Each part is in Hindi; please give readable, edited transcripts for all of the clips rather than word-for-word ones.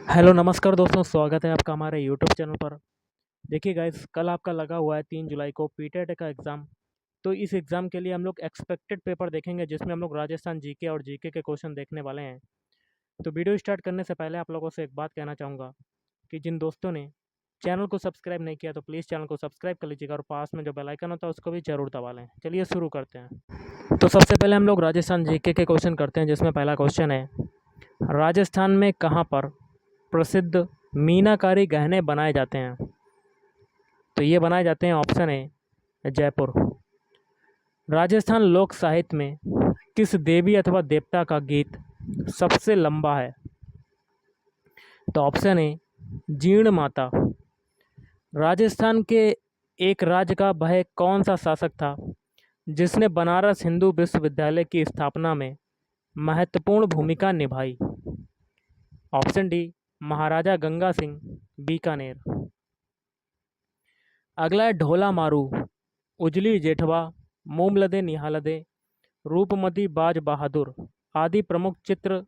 हेलो नमस्कार दोस्तों, स्वागत है आपका हमारे यूट्यूब चैनल पर। देखिए गाइस, कल आपका लगा हुआ है 3 जुलाई को पीटेट का एग्ज़ाम। तो इस एग्ज़ाम के लिए हम लोग एक्सपेक्टेड पेपर देखेंगे, जिसमें हम लोग राजस्थान जीके और जीके के क्वेश्चन देखने वाले हैं। तो वीडियो स्टार्ट करने से पहले आप लोगों से एक बात कहना चाहूँगा कि जिन दोस्तों ने चैनल को सब्सक्राइब नहीं किया तो प्लीज़ चैनल को सब्सक्राइब कर लीजिएगा और पास में जो बेल आइकन होता है उसको भी ज़रूर दबा लें। चलिए शुरू करते हैं। तो सबसे पहले हम लोग राजस्थान जीके के क्वेश्चन करते हैं, जिसमें पहला क्वेश्चन है, राजस्थान में कहाँ पर प्रसिद्ध मीनाकारी गहने बनाए जाते हैं? तो ये बनाए जाते हैं, ऑप्शन ए जयपुर। राजस्थान लोक साहित्य में किस देवी अथवा देवता का गीत सबसे लंबा है? तो ऑप्शन ए जीर्ण माता। राजस्थान के एक राज्य का वह कौन सा शासक था जिसने बनारस हिंदू विश्वविद्यालय की स्थापना में महत्वपूर्ण भूमिका निभाई? ऑप्शन डी महाराजा गंगा सिंह, बीकानेर। अगला है ढोला मारू, उजली जेठवा, मोमलदे निहालदे, रूपमती बाज बहादुर आदि प्रमुख चित्र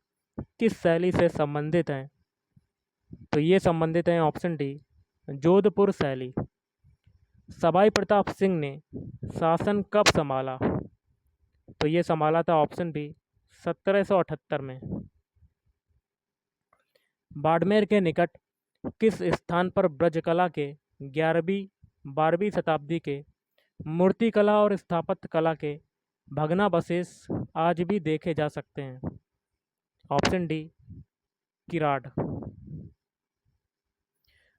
किस शैली से संबंधित हैं? तो ये संबंधित हैं, ऑप्शन डी जोधपुर शैली। सवाई प्रताप सिंह ने शासन कब संभाला? तो ये संभाला था, ऑप्शन बी 1778 में। बाड़मेर के निकट किस स्थान पर ब्रजकला के 11वीं 12वीं शताब्दी के मूर्तिकला और स्थापत्य कला के भग्नावशेष आज भी देखे जा सकते हैं? Option D Kirad.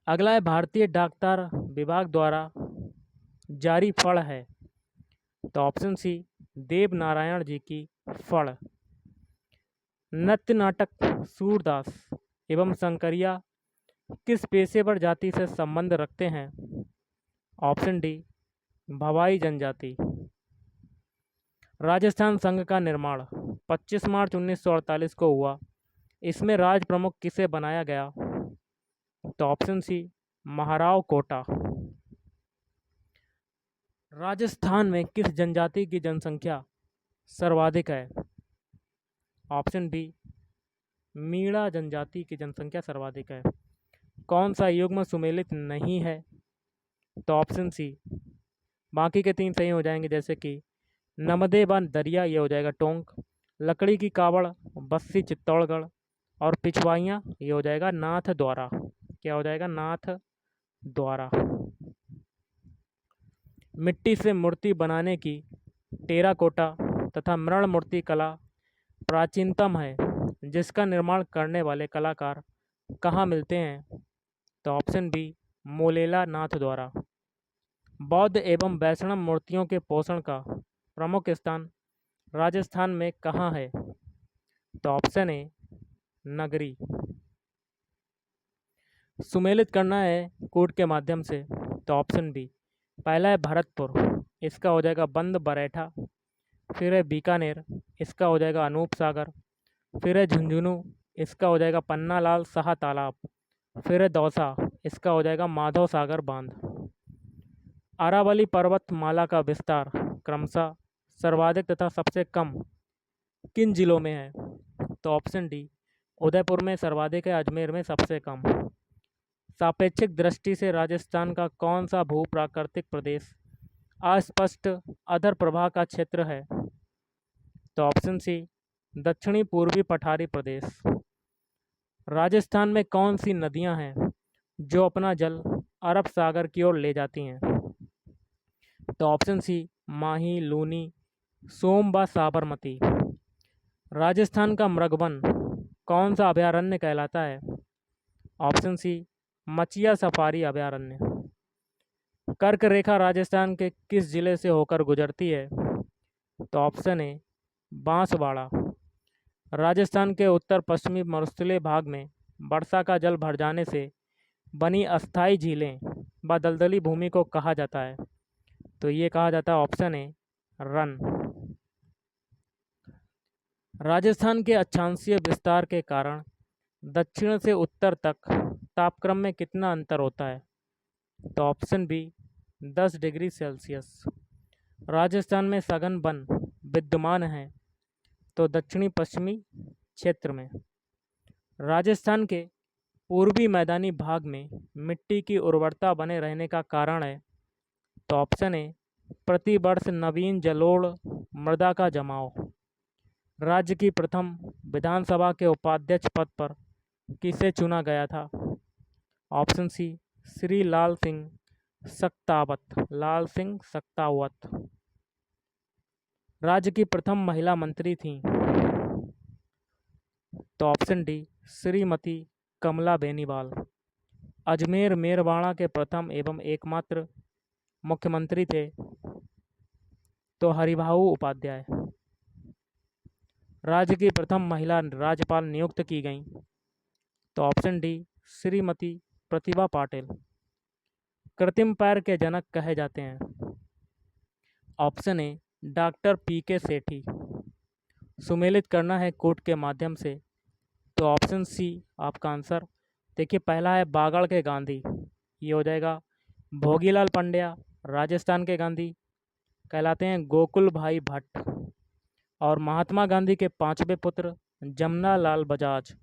अगला है भारतीय डाकतार विभाग द्वारा जारी फड़ है? तो ऑप्शन सी देव नारायण जी की फड़। नृत्य नाटक सूरदास एवं शंकरिया किस पेशेवर जाति से संबंध रखते हैं? ऑप्शन डी भवाई जनजाति। राजस्थान संघ का निर्माण 25 मार्च 1948 को हुआ। इसमें राज प्रमुख किसे बनाया गया? तो ऑप्शन सी महाराव कोटा। राजस्थान में किस जनजाति की जनसंख्या सर्वाधिक है? ऑप्शन बी मीणा जनजाति की जनसंख्या सर्वाधिक है। कौन सा युग्म सुमेलित नहीं है? तो ऑप्शन सी। बाकी के 3 सही हो जाएंगे, जैसे कि नमदे बन दरिया, ये हो जाएगा टोंक। लकड़ी की कावड़ बस्सी चित्तौड़गढ़। और पिछवाइयाँ, ये हो जाएगा नाथ द्वारा। क्या हो जाएगा? नाथ द्वारा। मिट्टी से मूर्ति बनाने की टेराकोटा तथा मृण मूर्ति कला प्राचीनतम है, जिसका निर्माण करने वाले कलाकार कहाँ मिलते हैं? तो ऑप्शन बी मोलेला नाथ द्वारा। बौद्ध एवं वैष्णव मूर्तियों के पोषण का प्रमुख स्थान राजस्थान में कहाँ है? तो ऑप्शन ए नगरी। सुमेलित करना है कूट के माध्यम से, तो ऑप्शन बी। पहला है भरतपुर, इसका हो जाएगा बंद बरैठा। फिर है बीकानेर, इसका हो जाएगा अनूप सागर। फिर है झुंझुनू, इसका हो जाएगा पन्ना लाल शाह तालाब। फिर है दौसा, इसका हो जाएगा माधव सागर बांध। अरावली पर्वतमाला का विस्तार क्रमशः सर्वाधिक तथा सबसे कम किन जिलों में है? तो ऑप्शन डी उदयपुर में सर्वाधिक है, अजमेर में सबसे कम। सापेक्षिक दृष्टि से राजस्थान का कौन सा भू प्राकृतिक प्रदेश अस्पष्ट अधर प्रवाह का क्षेत्र है? तो ऑप्शन सी दक्षिणी पूर्वी पठारी प्रदेश। राजस्थान में कौन सी नदियां हैं जो अपना जल अरब सागर की ओर ले जाती हैं? तो ऑप्शन सी माही, लूनी, सोम व साबरमती। राजस्थान का मृगवन कौन सा अभयारण्य कहलाता है? ऑप्शन सी मचिया सफारी अभयारण्य। कर्क रेखा राजस्थान के किस जिले से होकर गुजरती है? तो ऑप्शन ए बांसवाड़ा। राजस्थान के उत्तर पश्चिमी मरुस्थलीय भाग में वर्षा का जल भर जाने से बनी अस्थायी झीलें व दलदली भूमि को कहा जाता है? तो ये कहा जाता है, ऑप्शन ए रन। राजस्थान के अक्षांशीय विस्तार के कारण दक्षिण से उत्तर तक तापक्रम में कितना अंतर होता है? तो option B 10 degree Celsius. Rajasthan में सघन वन विद्यमान है, तो दक्षिणी पश्चिमी क्षेत्र में। राजस्थान के पूर्वी मैदानी भाग में मिट्टी की उर्वरता बने रहने का कारण है। तो ऑप्शन ए प्रति वर्ष नवीन जलोढ़ मृदा का जमाव। राज्य की प्रथम विधानसभा के उपाध्यक्ष पद पर किसे चुना गया था? ऑप्शन सी श्री लाल सिंह सक्तावत, लाल सिंह सक्तावत। राज्य की प्रथम महिला मंत्री थीं? तो ऑप्शन डी श्रीमती कमला बेनीवाल। अजमेर मेरवाड़ा के प्रथम एवं एकमात्र मुख्यमंत्री थे? तो हरिभाऊ उपाध्याय। राज्य की प्रथम महिला राज्यपाल नियुक्त की गईं? तो ऑप्शन डी श्रीमती प्रतिभा पाटिल। कृत्रिम पैर के जनक कहे जाते हैं? Option A doctor P K. Sethi. सुमेलित करना है कोड के माध्यम से? तो ऑप्शन सी आपका आंसर। देखिए, पहला है बागड़ के गांधी, ये हो जाएगा भोगीलाल पंड्या। राजस्थान के गांधी कहलाते हैं गोकुल भाई भट्ट। और महात्मा गांधी के पांचवें पुत्र जमना लाल बजाज।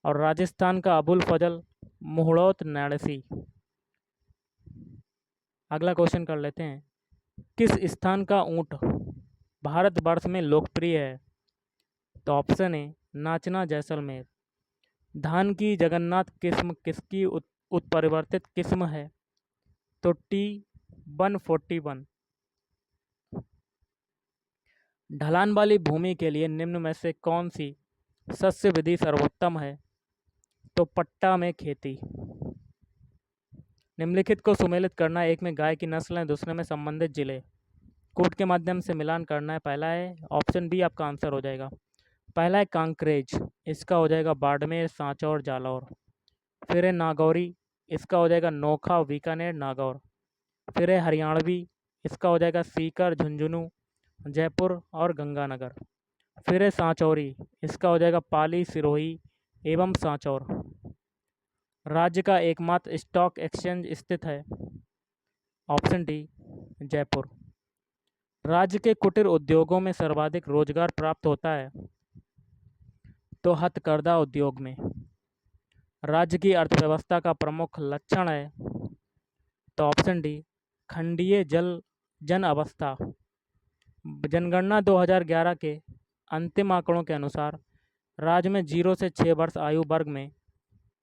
और राजस्थान का अबुल फजल मुहड़ोत नैणसी। अगला क्वेश्चन कर लेते हैं, किस स्थान का ऊंट भारतवर्ष में लोकप्रिय है? तो ऑप्शन ए नाचना जैसलमेर। धान की जगन्नाथ किस्म किसकी उत्परिवर्तित किस्म है? तो T141। ढलान वाली भूमि के लिए निम्न में से कौन सी सस्य विधि सर्वोत्तम है? तो पट्टा में खेती। निम्नलिखित को सुमेलित करना है, एक में गाय की नस्ल है, दूसरे में संबंधित जिले। कोड के माध्यम से मिलान करना है। पहला है ऑप्शन बी आपका आंसर हो जाएगा। पहला है कांकरेज, इसका हो जाएगा बाड़मेर, सांचौर, जालौर। फिर है नागौरी, इसका हो जाएगा नोखा, बीकानेर, नागौर। फिर है हरियाणवी, इसका हो जाएगा सीकर, झुंझुनू, जयपुर और गंगानगर। फिर है सांचौरी, इसका हो जाएगा पाली, सिरोही एवं सांचौर। राज्य का एकमात्र स्टॉक एक्सचेंज स्थित है? Option D Jaipur. राज्य के कुटीर उद्योगों में सर्वाधिक रोजगार प्राप्त होता है? तो हथकरघा उद्योग में। राज्य की अर्थव्यवस्था का प्रमुख लक्षण है? तो ऑप्शन डी खंडीय जन अवस्था। जनगणना 2011 के अंतिम आंकड़ों के अनुसार राज्य में 0 से 6 वर्ष आयु वर्ग में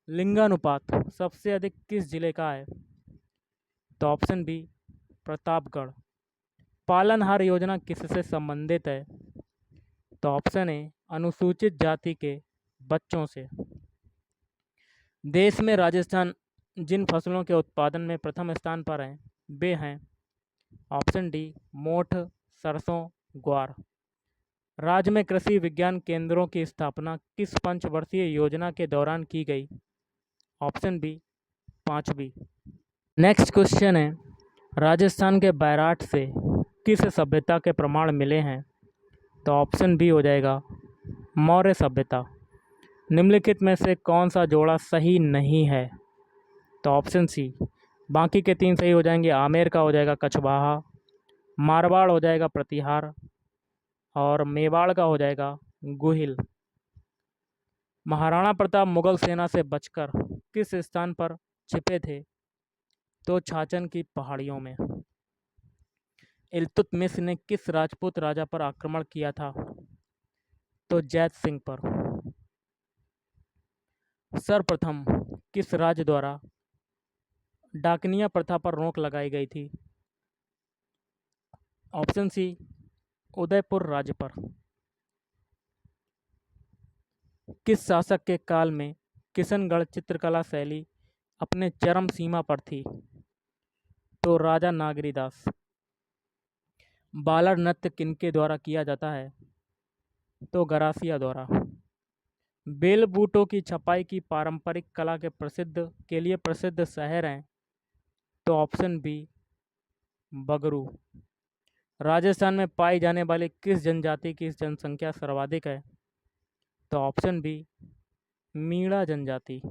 लिंगानुपात सबसे अधिक किस जिले का है? तो ऑप्शन बी प्रतापगढ़। पालनहार योजना किससे संबंधित है? तो ऑप्शन ए अनुसूचित जाति के बच्चों से। देश में राजस्थान जिन फसलों के उत्पादन में प्रथम स्थान पर हैं वे हैं? ऑप्शन डी मोठ, सरसों, ग्वार। राज्य में कृषि विज्ञान केंद्रों की स्थापना किस पंचवर्षीय योजना के दौरान की गई? ऑप्शन बी 5वीं। नेक्स्ट क्वेश्चन है, राजस्थान के बैराठ से किस सभ्यता के प्रमाण मिले हैं? तो ऑप्शन बी हो जाएगा मौर्य सभ्यता। निम्नलिखित में से कौन सा जोड़ा सही नहीं है? तो ऑप्शन सी। बाकी के 3 सही हो जाएंगे। आमेर का हो जाएगा कछवाहा, मारवाड़ हो जाएगा प्रतिहार और मेवाड़ का हो जाएगा गुहिल। महाराणा प्रताप मुगल सेना से बचकर किस स्थान पर छिपे थे? तो छाछन की पहाड़ियों में। इल्तुतमिश ने किस राजपूत राजा पर आक्रमण किया था? तो जैत सिंह पर। सर्वप्रथम किस राज्य द्वारा डाकनिया प्रथा पर रोक लगाई गई थी? ऑप्शन सी उदयपुर राज्य पर। किस शासक के काल में किशनगढ़ चित्रकला शैली अपने चरम सीमा पर थी? तो राजा नागरीदास। बालर नृत्य किनके द्वारा किया जाता है? तो गरासिया द्वारा। बेल बूटों की छपाई की पारंपरिक कला के लिए प्रसिद्ध शहर हैं? तो ऑप्शन बी बगरू। राजस्थान में पाई जाने वाली किस जनजाति की जनसंख्या सर्वाधिक है? तो ऑप्शन बी मीणा जनजाति।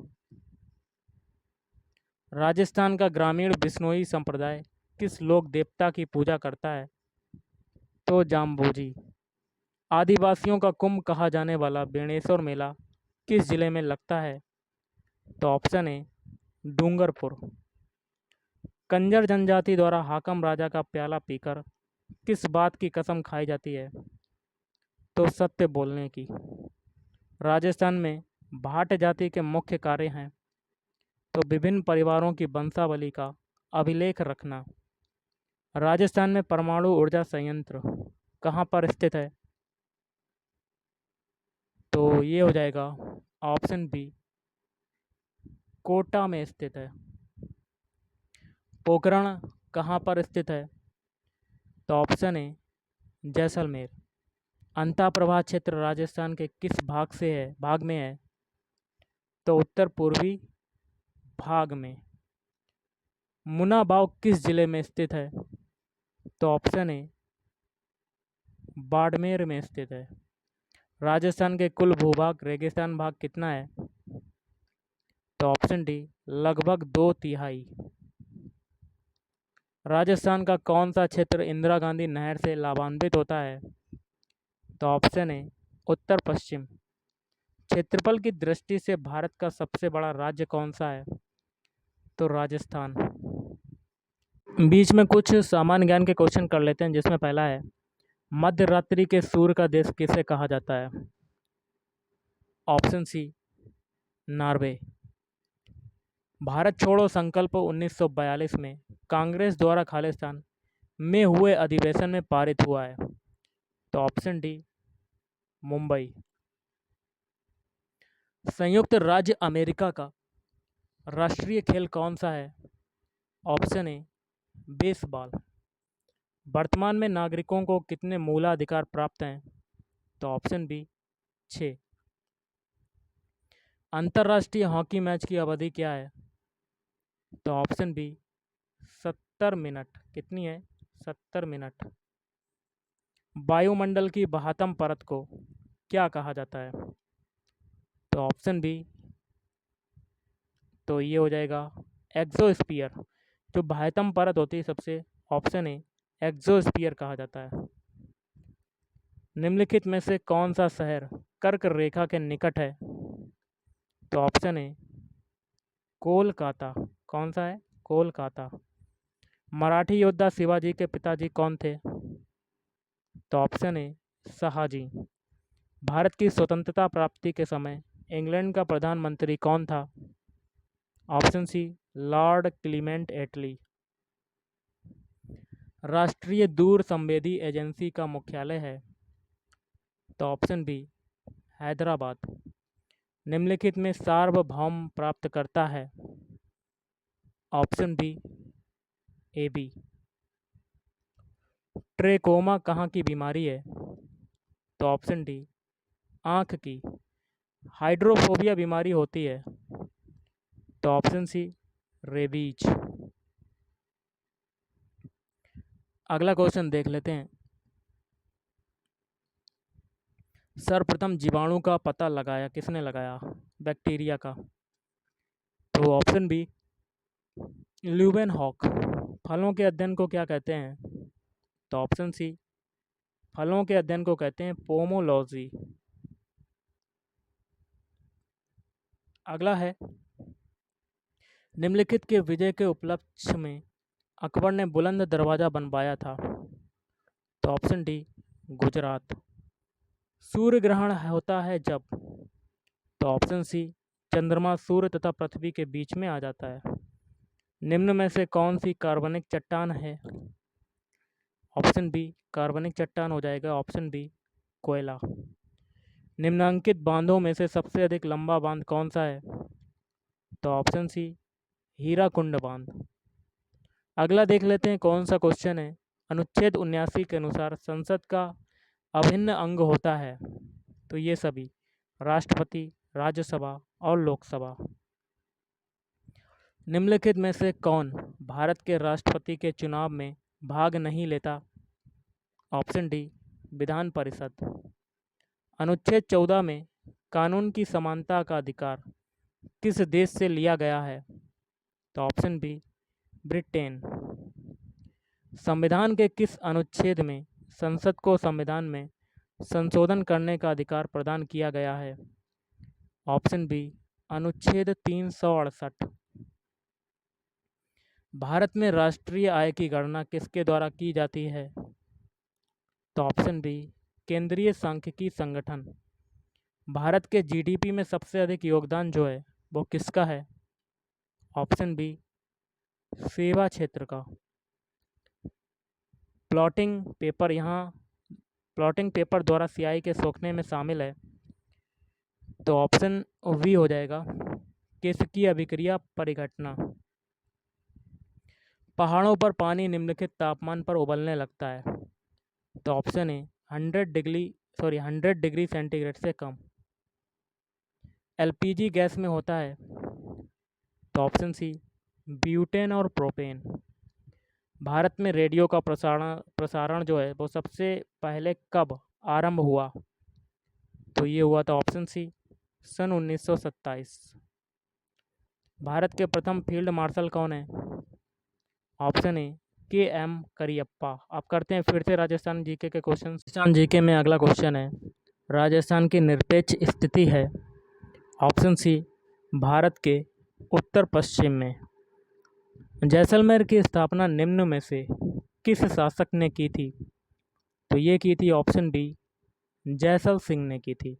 राजस्थान का ग्रामीण बिश्नोई संप्रदाय किस लोक देवता की पूजा करता है? तो जाम्बोजी। आदिवासियों का कुंभ कहा जाने वाला बेणेश्वर मेला किस जिले में लगता है? तो ऑप्शन ए डूंगरपुर। कंजर जनजाति द्वारा हाकम राजा का प्याला पीकर किस बात की कसम खाई जाती है? तो सत्य बोलने की। राजस्थान में भाट जाति के मुख्य कार्य हैं तो विभिन्न परिवारों की वंशावली का अभिलेख रखना। राजस्थान में परमाणु ऊर्जा संयंत्र कहाँ पर स्थित है? तो ये हो जाएगा ऑप्शन बी कोटा में स्थित है। पोखरण कहाँ पर स्थित है? तो ऑप्शन ए जैसलमेर। अंताप्रभा क्षेत्र राजस्थान के किस भाग में है? तो उत्तर पूर्वी भाग में। मुनाबाव किस जिले में स्थित है? तो ऑप्शन ए बाड़मेर में स्थित है। राजस्थान के कुल भूभाग रेगिस्तान भाग कितना है? तो ऑप्शन डी लगभग 2/3। राजस्थान का कौन सा क्षेत्र इंदिरा गांधी नहर से लाभान्वित होता है? तो ऑप्शन ए उत्तर पश्चिम। क्षेत्रफल की दृष्टि से भारत का सबसे बड़ा राज्य कौन सा है? तो राजस्थान। बीच में कुछ सामान्य ज्ञान के क्वेश्चन कर लेते हैं, जिसमें पहला है मध्य रात्रि के सूर्य का देश किसे कहा जाता है? ऑप्शन सी नॉर्वे। भारत छोड़ो संकल्प 1942 में कांग्रेस द्वारा खालिस्तान में हुए अधिवेशन में पारित हुआ है। तो ऑप्शन डी मुंबई। संयुक्त राज्य अमेरिका का राष्ट्रीय खेल कौन सा है? ऑप्शन ए बेसबॉल। वर्तमान में नागरिकों को कितने मूलाधिकार प्राप्त हैं? तो ऑप्शन बी 6। अंतर्राष्ट्रीय हॉकी मैच की अवधि क्या है? तो ऑप्शन बी 70 मिनट। कितनी है? 70 मिनट। वायुमंडल की बाह्यतम परत को क्या कहा जाता है? तो ऑप्शन बी, तो ये हो जाएगा एक्सोस्फीयर। जो बाह्यतम परत होती है सबसे, ऑप्शन ए एक्सोस्फीयर कहा जाता है। निम्नलिखित में से कौन सा शहर कर्क रेखा के निकट है? तो ऑप्शन ए कोलकाता। कौन सा है? कोलकाता। मराठी योद्धा शिवाजी के पिताजी कौन थे? तो ऑप्शन ए शहाजी। भारत की स्वतंत्रता प्राप्ति के समय इंग्लैंड का प्रधानमंत्री कौन था? ऑप्शन सी लॉर्ड क्लीमेंट एटली। राष्ट्रीय दूर संवेदी एजेंसी का मुख्यालय है? तो ऑप्शन बी हैदराबाद। निम्नलिखित में सार्वभौम प्राप्त करता है? Option B A B. Trachoma कहाँ की बीमारी है? तो ऑप्शन डी आँख की। हाइड्रोफोबिया बीमारी होती है? तो ऑप्शन सी रेबीज। अगला क्वेश्चन देख लेते हैं। सर्वप्रथम जीवाणु का पता लगाया किसने लगाया? बैक्टीरिया का। तो ऑप्शन बी ल्यूवेनहॉक। फलों के अध्ययन को क्या कहते हैं? तो ऑप्शन सी फलों के अध्ययन को कहते हैं पोमोलॉजी। अगला है निम्नलिखित के विजय के उपलक्ष्य में अकबर ने बुलंद दरवाज़ा बनवाया था? तो ऑप्शन डी गुजरात। सूर्य ग्रहण होता है जब? तो ऑप्शन सी चंद्रमा सूर्य तथा पृथ्वी के बीच में आ जाता है। निम्न में से कौन सी कार्बनिक चट्टान है? ऑप्शन बी कार्बनिक चट्टान हो जाएगा ऑप्शन बी कोयला। निम्नांकित बांधों में से सबसे अधिक लंबा बांध कौन सा है? तो ऑप्शन सी हीराकुंड बांध। अगला देख लेते हैं कौन सा क्वेश्चन है। अनुच्छेद 79 के अनुसार संसद का अभिन्न अंग होता है? तो ये सभी राष्ट्रपति, राज्यसभा और लोकसभा। निम्नलिखित में से कौन भारत के राष्ट्रपति के चुनाव में भाग नहीं लेता? Option D Vidhan Parishad. अनुच्छेद 14 में कानून की समानता का अधिकार किस देश से लिया गया है? तो ऑप्शन बी ब्रिटेन। संविधान के किस अनुच्छेद में संसद को संविधान में संशोधन करने का अधिकार प्रदान किया गया है? ऑप्शन बी अनुच्छेद 368। भारत में राष्ट्रीय आय की गणना किसके द्वारा की जाती है? तो ऑप्शन बी, केंद्रीय सांख्यिकी संगठन। भारत के जीडीपी में सबसे अधिक योगदान जो है वो किसका है? ऑप्शन बी, सेवा क्षेत्र का। प्लॉटिंग पेपर द्वारा स्याही के सोखने में शामिल है, तो ऑप्शन वी हो जाएगा, किसकी अभिक्रिया परिघटना। पहाड़ों पर पानी निम्नलिखित तापमान पर उबलने लगता है, तो ऑप्शन ए 100 डिग्री सेंटीग्रेड से कम। एलपीजी गैस में होता है, तो ऑप्शन सी, ब्यूटेन और प्रोपेन। भारत में रेडियो का प्रसारण जो है वो सबसे पहले कब आरंभ हुआ? तो ये हुआ था ऑप्शन सी, सन 1927। भारत के प्रथम फील्ड मार्शल कौन है? Option A, K M. करियप्पा। अब करते हैं फिर से राजस्थान जीके के क्वेश्चन। राजस्थान जीके में अगला क्वेश्चन है, राजस्थान की निरपेक्ष स्थिति है। ऑप्शन सी, भारत के उत्तर पश्चिम में। जैसलमेर की स्थापना निम्न में से किस शासक ने की थी? तो ये की थी ऑप्शन बी, जैसल सिंह ने की थी।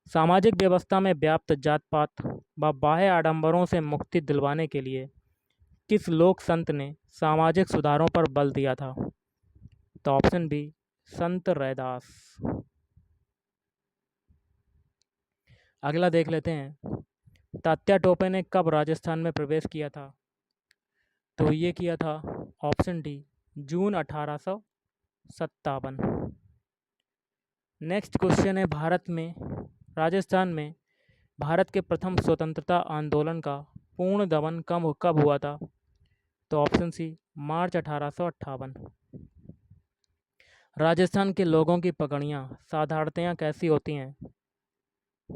सामाजिक व्यवस्था में व्याप्त जात पात व बाह्य आडंबरों से मुक्ति दिलवाने के लिए किस लोक संत ने सामाजिक सुधारों पर बल दिया था? तो ऑप्शन बी, संत रैदास। अगला देख लेते हैं, तात्या टोपे ने कब राजस्थान में प्रवेश किया था? तो ये किया था ऑप्शन डी, जून 1857। नेक्स्ट क्वेश्चन है, राजस्थान में भारत के प्रथम स्वतंत्रता आंदोलन का पूर्ण दमन कब हुआ था? तो ऑप्शन सी, मार्च 1858। राजस्थान के लोगों की पगड़ियाँ साधारणतया कैसी होती हैं?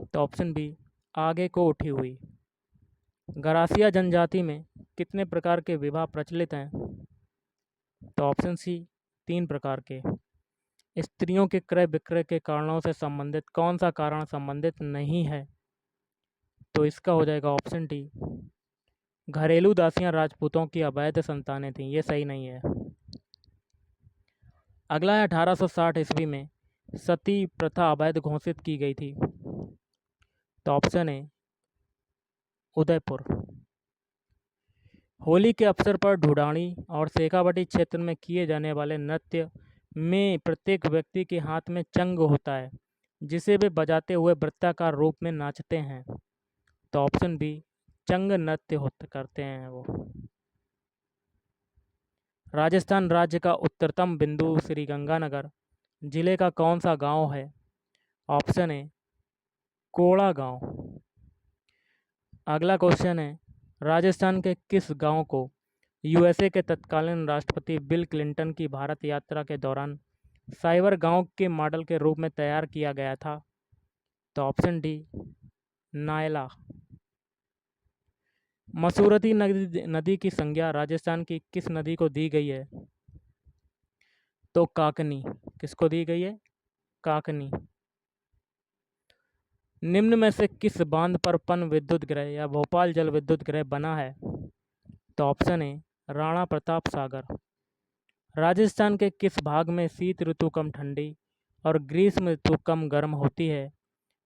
तो ऑप्शन बी, आगे को उठी हुई। गरासिया जनजाति में कितने प्रकार के विवाह प्रचलित हैं? तो ऑप्शन सी, 3 प्रकार के। स्त्रियों के क्रय विक्रय के कारणों से संबंधित कौन सा कारण संबंधित नहीं है? तो इसका हो जाएगा ऑप्शन डी, घरेलू दासियां राजपूतों की अवैध संतानें थीं। ये सही नहीं है। अगला है, 1860 ईस्वी में सती प्रथा अवैध घोषित की गई थी। तो ऑप्शन ए, उदयपुर। होली के अवसर पर ढूढ़ानी और शेखावटी क्षेत्र में किए जाने वाले नृत्य में प्रत्येक व्यक्ति के हाथ में चंग होता है, जिसे वे बजाते हुए वृत्ताकार रूप में नाचते हैं। तो ऑप्शन बी, चंग नृत्य करते हैं वो। राजस्थान राज्य का उत्तरतम बिंदु श्रीगंगानगर जिले का कौन सा गांव है? ऑप्शन ए, कोड़ा गांव। अगला क्वेश्चन है, राजस्थान के किस गांव को यूएसए के तत्कालीन राष्ट्रपति बिल क्लिंटन की भारत यात्रा के दौरान साइबर गांव के मॉडल के रूप में तैयार किया गया था? तो ऑप्शन डी, नायला। मसूरती नदी की संज्ञा राजस्थान की किस नदी को दी गई है? तो काकनी। किसको दी गई है? काकनी। निम्न में से किस बांध पर पन विद्युत गृह या भोपाल जल विद्युत गृह बना है? तो ऑप्शन ए, राणा प्रताप सागर। राजस्थान के किस भाग में शीत ऋतु कम ठंडी और ग्रीष्म ऋतु कम गर्म होती है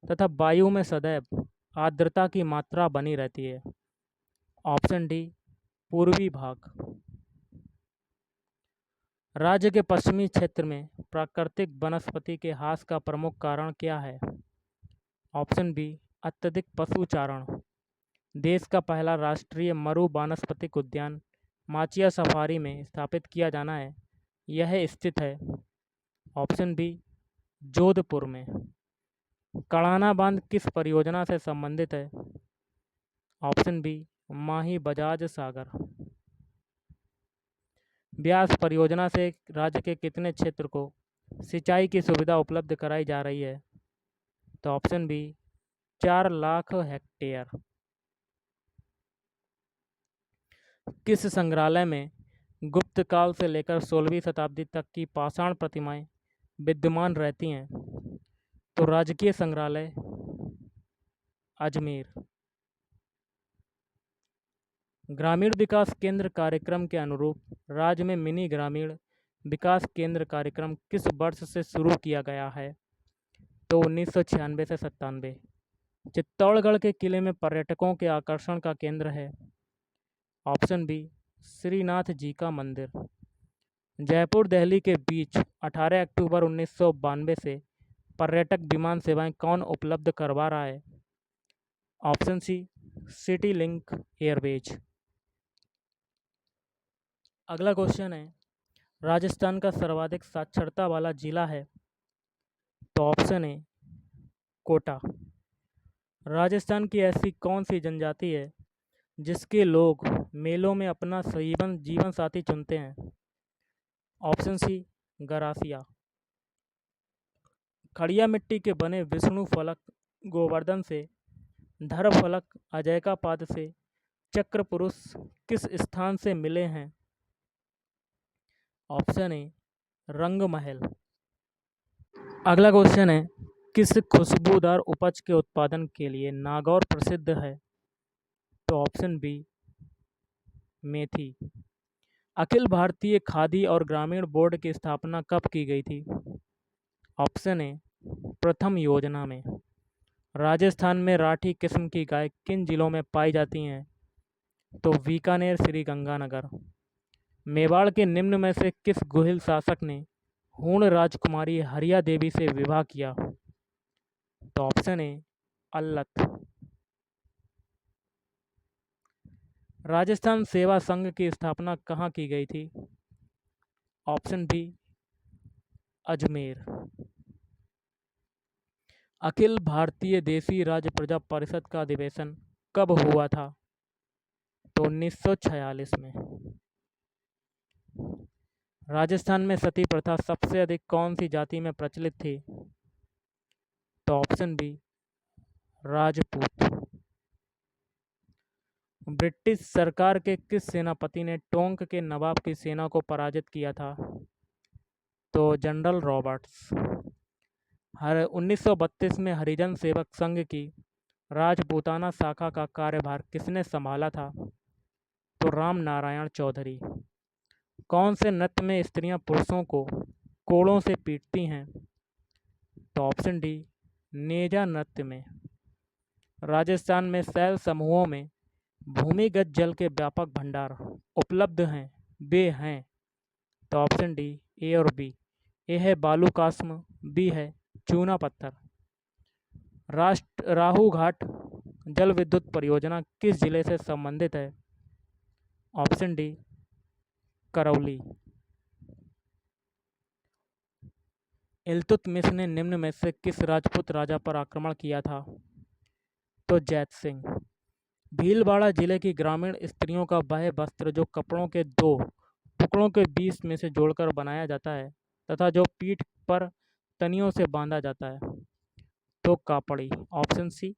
तथा वायु में सदैव आर्द्रता की मात्रा बनी रहती है? ऑप्शन डी, पूर्वी भाग। राज्य के पश्चिमी क्षेत्र में प्राकृतिक वनस्पति के ह्रास का प्रमुख कारण क्या है? ऑप्शन बी, अत्यधिक पशुचारण। देश का पहला राष्ट्रीय मरु वानस्पतिक उद्यान माचिया सफारी में स्थापित किया जाना है, यह स्थित है। ऑप्शन बी, जोधपुर में। कड़ाना बांध किस परियोजना से संबंधित है? Option B, Mahi Bajaj Sagar. ब्यास परियोजना से राज्य के कितने क्षेत्र को सिंचाई की सुविधा उपलब्ध कराई जा रही है? तो ऑप्शन बी, 4 लाख हेक्टेयर। किस संग्रहालय में गुप्त काल से लेकर 16वीं शताब्दी तक की पाषाण प्रतिमाएं विद्यमान रहती हैं? तो राजकीय संग्रहालय, अजमेर। ग्रामीण विकास केंद्र कार्यक्रम के अनुरूप राज्य में मिनी ग्रामीण विकास केंद्र कार्यक्रम किस वर्ष से शुरू किया गया है? तो 1996 से 97। चित्तौड़गढ़ के किले में पर्यटकों के आकर्षण का केंद्र है। ऑप्शन बी, श्रीनाथ जी का मंदिर। जयपुर दिल्ली के बीच 18 अक्टूबर 1992 से पर्यटक विमान सेवाएं कौन उपलब्ध करवा रहा है? Option C, city link airways. अगला क्वेश्चन है, राजस्थान का सर्वाधिक साक्षरता वाला जिला है? तो ऑप्शन ए, कोटा। राजस्थान की ऐसी कौन सी जनजाति है जिसके लोग मेलों में अपना जीवन साथी चुनते हैं? Option C, Garasia. खड़िया मिट्टी के बने विष्णु फलक गोवर्धन से, धर फलक अजय का पाद से चक्र पुरुष किस स्थान से मिले हैं? ऑप्शन ए, रंग महल। अगला क्वेश्चन है, किस खुशबूदार उपज के उत्पादन के लिए नागौर प्रसिद्ध है? तो ऑप्शन बी, मेथी। अखिल भारतीय खादी और ग्रामीण बोर्ड की स्थापना कब की गई थी? ऑप्शन ए, प्रथम योजना में। राजस्थान में राठी किस्म की गाय किन जिलों में पाई जाती हैं? तो बीकानेर, श्री गंगानगर। मेवाड़ के निम्न में से किस गुहिल शासक ने हूण राजकुमारी हरिया देवी से विवाह किया? तो ऑप्शन ए, अल्लत। राजस्थान सेवा संघ की स्थापना कहाँ की गई थी? Option B, Ajmer. अखिल भारतीय देसी राज्य प्रजा परिषद का अधिवेशन कब हुआ था? तो 1946 में। राजस्थान में सती प्रथा सबसे अधिक कौन सी जाति में प्रचलित थी? तो ऑप्शन बी, राजपूत। ब्रिटिश सरकार के किस सेनापति ने टोंक के नवाब की सेना को पराजित किया था? तो जनरल रॉबर्ट्स। 1932 में हरिजन सेवक संघ की राजपूताना शाखा का कार्यभार किसने संभाला था? तो राम नारायण चौधरी। कौन से नृत्य में स्त्रियां पुरुषों को कोड़ों से पीटती हैं? तो ऑप्शन डी, नेजा नृत्य में। राजस्थान में शैल समूहों में भूमिगत जल के व्यापक भंडार उपलब्ध हैं, वे हैं? तो ऑप्शन डी, ए और बी। ए है बालूकास्म, बी है चूना पत्थर। राहू घाट जल विद्युत परियोजना किस जिले से संबंधित है? Option D, Karauli. इल्तुतमिश ने निम्न में से किस राजपूत राजा पर आक्रमण किया था? तो जैत सिंह। भीलवाड़ा जिले की ग्रामीण स्त्रियों का वह वस्त्र जो कपड़ों के दो टुकड़ों के बीच में से जोड़कर बनाया जाता है तथा जो पीठ पर तनियों से बांधा जाता है, तो कापड़ी। Option C,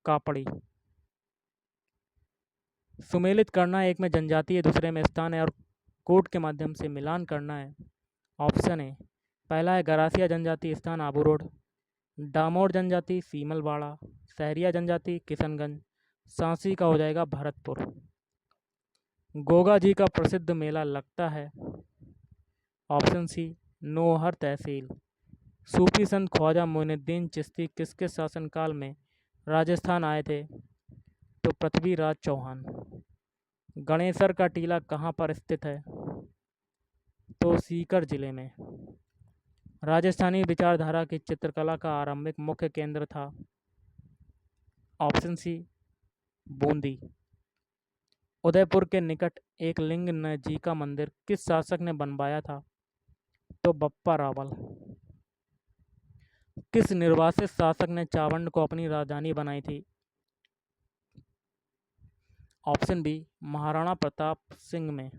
Kapri. सुमेलित करना एक में जनजातीय, दूसरे में स्थान है और कोड के माध्यम से मिलान करना है। ऑप्शन ए, पहला है गरासिया जनजाति, स्थान आबू रोड। डामोर जनजाति सीमलवाड़ा, सहरिया जनजाति किशनगंज, सांसी का हो जाएगा भरतपुर। गोगा जी का प्रसिद्ध मेला लगता है? ऑप्शन सी, नौहर तहसील। सूफी संत ख्वाजा मोइनुद्दीन चिश्ती किसके शासनकाल में राजस्थान आए थे? तो पृथ्वीराज चौहान। गणेसर का टीला कहाँ पर स्थित है? तो सीकर जिले में। राजस्थानी विचारधारा की चित्रकला का आरंभिक मुख्य केंद्र था? Option C, Bundi. उदयपुर के निकट एक लिंग जी का मंदिर किस शासक ने बनवाया था? तो बप्पा रावल। किस निर्वासित शासक ने चावंड को अपनी राजधानी बनाई थी? ऑप्शन बी, महाराणा प्रताप सिंह में।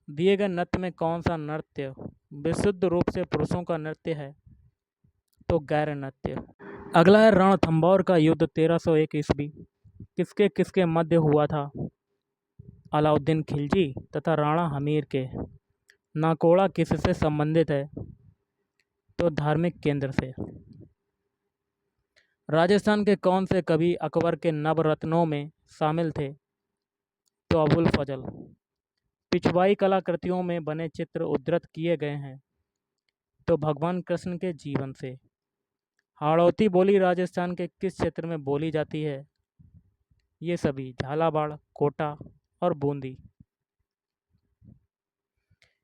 दिए गए नृत्य में कौन सा नृत्य विशुद्ध रूप से पुरुषों का नृत्य है? तो गैर नृत्य। अगला है, रणथंभौर का युद्ध 1301 ईस्वी किसके किसके मध्य हुआ था? अलाउद्दीन खिलजी तथा राणा हमीर के। नाकोड़ा किससे संबंधित है? तो धार्मिक केंद्र से। राजस्थान के कौन से कवि अकबर के नवरत्नों में शामिल थे? तो अबुल फजल। पिछवाई कलाकृतियों में बने चित्र उद्धृत किए गए हैं तो भगवान कृष्ण के जीवन से। हाड़ौती बोली राजस्थान के किस क्षेत्र में बोली जाती है? ये सभी झालावाड़, कोटा और बूंदी।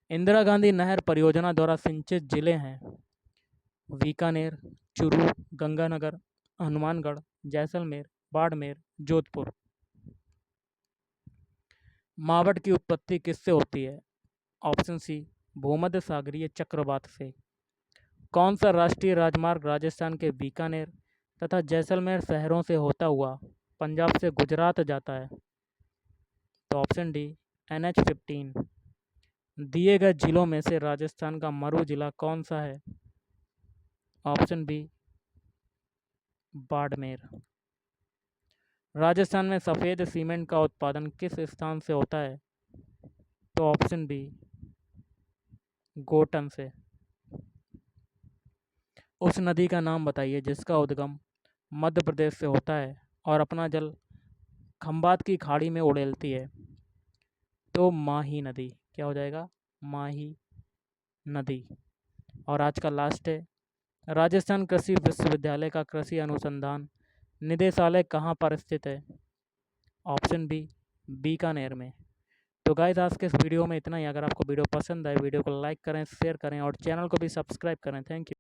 इंदिरा गांधी नहर परियोजना द्वारा सिंचित जिले हैं बीकानेर, चूरू, गंगानगर, हनुमानगढ़, जैसलमेर, बाड़मेर, जोधपुर। मावट की उत्पत्ति किससे होती है? ऑप्शन सी भूमध्य सागरीय चक्रवात से। कौन सा राष्ट्रीय राजमार्ग राजस्थान के बीकानेर तथा जैसलमेर शहरों से होता हुआ पंजाब से गुजरात जाता है? तो ऑप्शन डी NH-15। दिए गए जिलों में से राजस्थान का मरु जिला कौन सा है? Option B Barmer. राजस्थान में सफ़ेद सीमेंट का उत्पादन किस स्थान से होता है? तो ऑप्शन बी गोटन से। उस नदी का नाम बताइए जिसका उद्गम मध्य प्रदेश से होता है और अपना जल खंबात की खाड़ी में उड़ेलती है। तो माही नदी। क्या हो जाएगा? माही नदी। और आज का लास्ट है, राजस्थान कृषि विश्वविद्यालय का कृषि अनुसंधान निदेशालय कहाँ पर स्थित है? ऑप्शन बी बीकानेर में। तो गाइस आज के इस वीडियो में इतना ही। अगर आपको वीडियो पसंद आए वीडियो को लाइक करें, शेयर करें और चैनल को भी सब्सक्राइब करें। Thank you.